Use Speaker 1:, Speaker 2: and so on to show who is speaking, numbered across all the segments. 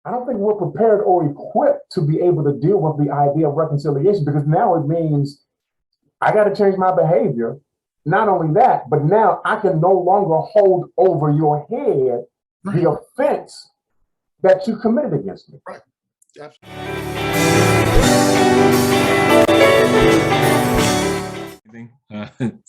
Speaker 1: I don't think we're prepared or equipped to be able to deal with the idea of reconciliation, because now it means I got to change my behavior. Not only that, but now I can no longer hold over your head the offense that you committed against me.
Speaker 2: Right. Absolutely.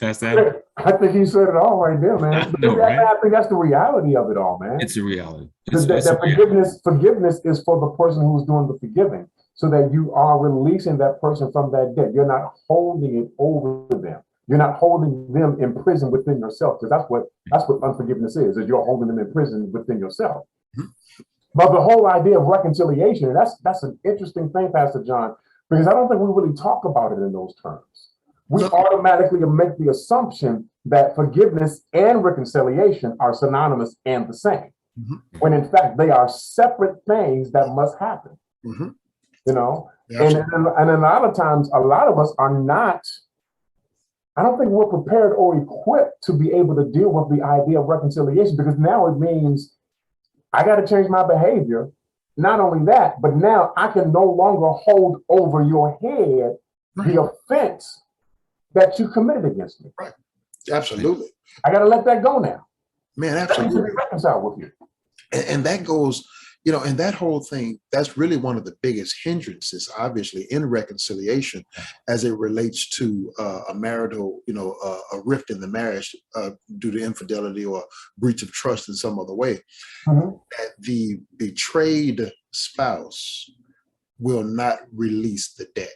Speaker 3: That's that.
Speaker 1: I think you said it all right there, man.
Speaker 3: No, right?
Speaker 1: I think that's the reality of it all, man.
Speaker 3: It's a reality.
Speaker 1: That forgiveness is for the person who's doing the forgiving, so that you are releasing that person from that debt. You're not holding it over them. You're not holding them in prison within yourself, because that's what unforgiveness is you're holding them in prison within yourself. Mm-hmm. But the whole idea of reconciliation, and that's an interesting thing, Pastor John, because I don't think we really talk about it in those terms. We automatically make the assumption that forgiveness and reconciliation are synonymous and the same, mm-hmm. when in fact they are separate things that must happen. Mm-hmm. You know, and a lot of times, a lot of us are not. I don't think we're prepared or equipped to be able to deal with the idea of reconciliation, because now it means I got to change my behavior. Not only that, but now I can no longer hold over your head the offense that you committed against me.
Speaker 2: Right. Absolutely.
Speaker 1: I got to let that go now.
Speaker 2: Man, absolutely.
Speaker 1: Be reconciled with you.
Speaker 2: And that goes, you know, and that whole thing, that's really one of the biggest hindrances, obviously, in reconciliation as it relates to a marital, you know, a rift in the marriage due to infidelity or breach of trust in some other way. Mm-hmm. That the betrayed spouse will not release the debt.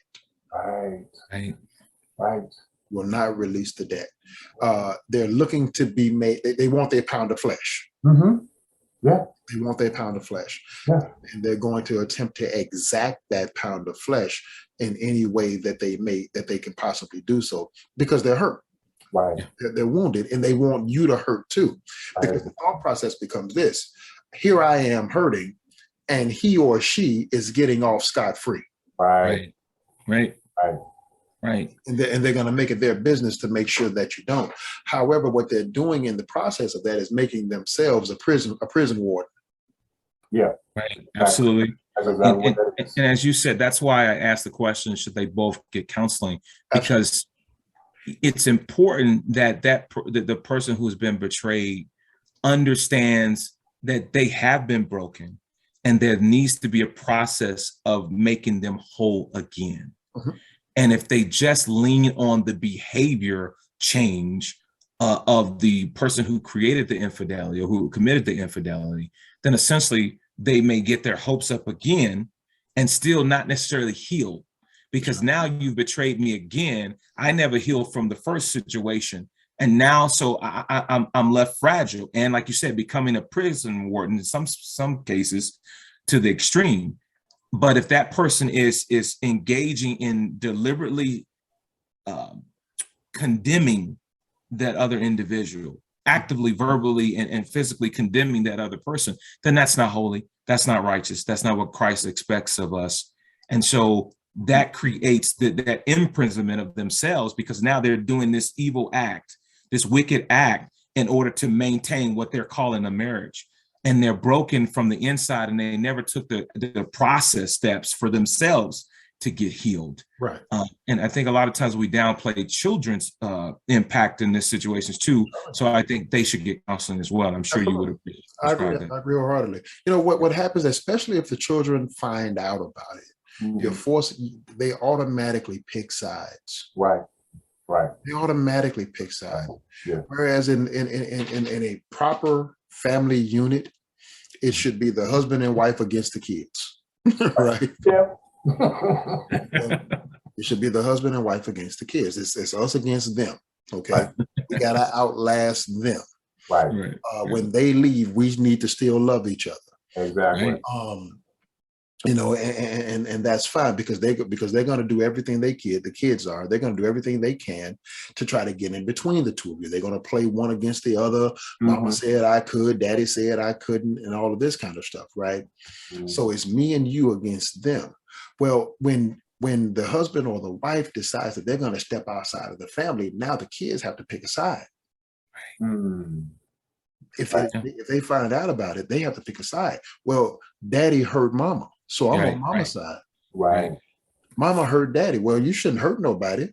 Speaker 1: Right.
Speaker 2: Will not release the debt. They're looking to be made, they want their pound of flesh.
Speaker 1: Mm-hmm. Yeah.
Speaker 2: They want their pound of flesh.
Speaker 1: Yeah.
Speaker 2: And they're going to attempt to exact that pound of flesh in any way that they can possibly do so, because they're hurt.
Speaker 1: Right.
Speaker 2: They're wounded, and they want you to hurt too. Because the thought process becomes this: here I am hurting, and he or she is getting off scot-free.
Speaker 1: Right.
Speaker 2: And they're going to make it their business to make sure that you don't. However, what they're doing in the process of that is making themselves a prison warden.
Speaker 1: Yeah.
Speaker 3: Right. Absolutely. And as you said, that's why I asked the question, should they both get counseling? Because it's important that the person who's been betrayed understands that they have been broken, and there needs to be a process of making them whole again. Mm-hmm. And if they just lean on the behavior change of the person who created the infidelity or who committed the infidelity, then essentially they may get their hopes up again and still not necessarily heal, because now you've betrayed me again. I never healed from the first situation. And now, so I'm left fragile. And like you said, becoming a prison warden in some cases to the extreme. But if that person is engaging in deliberately condemning that other individual, actively, verbally, and physically condemning that other person, then that's not holy. That's not righteous. That's not what Christ expects of us. And so that creates that imprisonment of themselves, because now they're doing this evil act, this wicked act, in order to maintain what they're calling a marriage. And they're broken from the inside, and they never took the process steps for themselves to get healed.
Speaker 2: Right.
Speaker 3: And I think a lot of times we downplay children's impact in this situations too. So I think they should get counseling as well. I'm sure you would agree.
Speaker 2: I agree wholeheartedly. You know, what happens, especially if the children find out about it, mm-hmm. They automatically pick sides.
Speaker 1: Right.
Speaker 2: They automatically pick sides.
Speaker 1: Yeah.
Speaker 2: Whereas in a proper family unit, it should be the husband and wife against the kids. Right.
Speaker 1: Yeah.
Speaker 2: It should be the husband and wife against the kids. It's us against them. Okay. We gotta outlast them.
Speaker 1: Right.
Speaker 2: When they leave, we need to still love each other.
Speaker 1: Exactly.
Speaker 2: You know, and that's fine, because they're going to do everything they're going to do everything they can to try to get in between the two of you. They're going to play one against the other. Mm-hmm. Mama said I could, daddy said I couldn't, and all of this kind of stuff. Right. Mm-hmm. So it's me and you against them. Well, when the husband or the wife decides that they're going to step outside of the family, now the kids have to pick a side.
Speaker 1: Mm-hmm.
Speaker 2: if they find out about it, they have to pick a side. Well, daddy hurt mama, so I'm on mama's side.
Speaker 1: Right.
Speaker 2: Mama hurt daddy. Well, you shouldn't hurt nobody.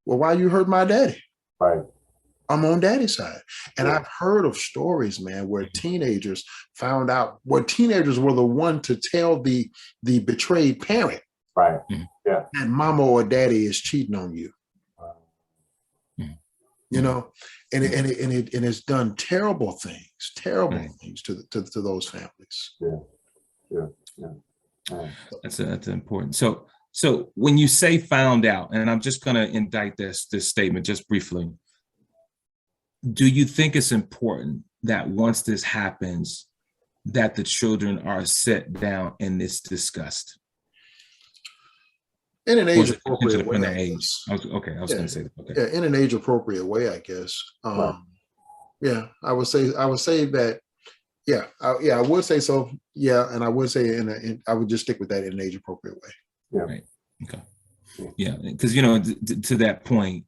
Speaker 2: Well, why you hurt my daddy?
Speaker 1: Right.
Speaker 2: I'm on daddy's side. And I've heard of stories, man, where teenagers found out, where teenagers were the one to tell the betrayed parent,
Speaker 1: right, yeah,
Speaker 2: that mama or daddy is cheating on you. You know, and it's done terrible things to those families.
Speaker 1: Yeah.
Speaker 3: That's important. So when you say found out, and I'm just going to indict this statement just briefly, do you think it's important that once this happens, that the children are set down and it's discussed?
Speaker 2: In an age appropriate way.
Speaker 3: I was going to say that. Okay.
Speaker 2: Yeah, in an age appropriate way, I guess. Yeah, I would say that. Yeah, I would say so. Yeah, and I would say I would just stick with that in an age appropriate way.
Speaker 1: Yeah.
Speaker 3: Right. Okay. Yeah, because to that point,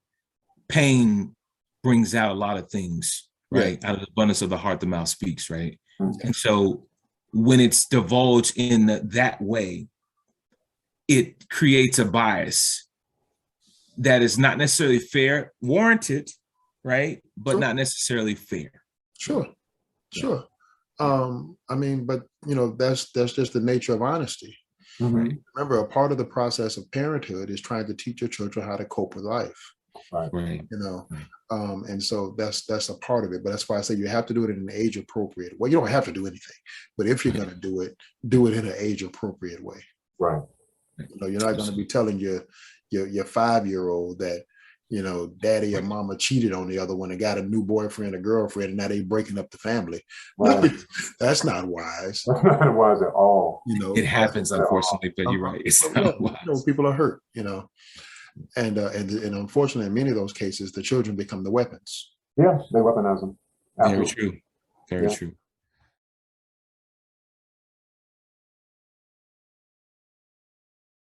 Speaker 3: pain brings out a lot of things, right? Out of the abundance of the heart, the mouth speaks, right? Mm-hmm. And so when it's divulged in that way, it creates a bias that is not necessarily fair, warranted, right? But not necessarily fair.
Speaker 2: Sure. I mean, but that's just the nature of honesty.
Speaker 1: Mm-hmm.
Speaker 2: Right? Remember, a part of the process of parenthood is trying to teach your children how to cope with life.
Speaker 3: Right.
Speaker 2: And so that's a part of it. But that's why I say you have to do it in an age appropriate way. You don't have to do anything, but if you're going to do it in an age appropriate way.
Speaker 1: Right.
Speaker 2: You're not going to be telling your 5-year-old that daddy or mama cheated on the other one and got a new boyfriend or girlfriend, and now they breaking up the family. Right. That's not wise.
Speaker 1: That's not wise at all.
Speaker 3: It happens, unfortunately, but you're right. It's not wise.
Speaker 2: People are hurt. And unfortunately, in many of those cases, the children become the weapons.
Speaker 1: Yeah, they weaponize them.
Speaker 3: Absolutely. Very true.